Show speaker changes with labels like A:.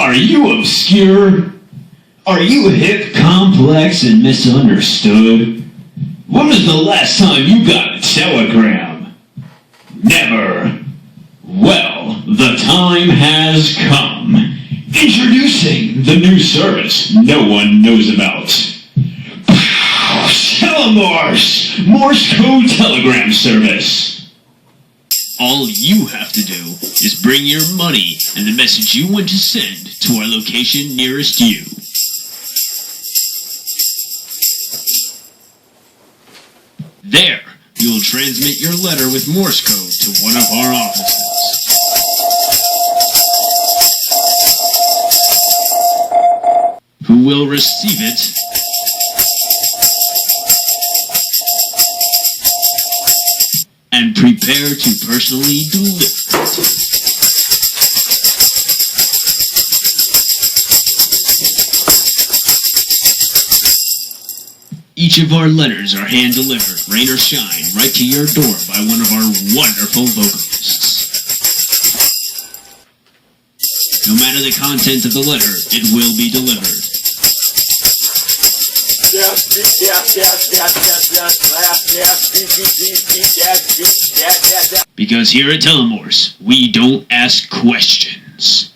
A: Are you obscure? Are you hip, complex, and misunderstood? When was the last time you got a telegram? Never. Well, the time has come. Introducing the new service no one knows about. TELEMORSE! Morse code telegram service.
B: All you have to do is bring your money and the message you want to send to our location nearest you. There, you will transmit your letter with Morse code to one of our offices. Who will receive it and prepare to personally deliver it. Each of our letters are hand-delivered, rain or shine, right to your door by one of our wonderful vocalists. No matter the content of the letter, it will be delivered. Because here at TELEMORSE, we don't ask questions.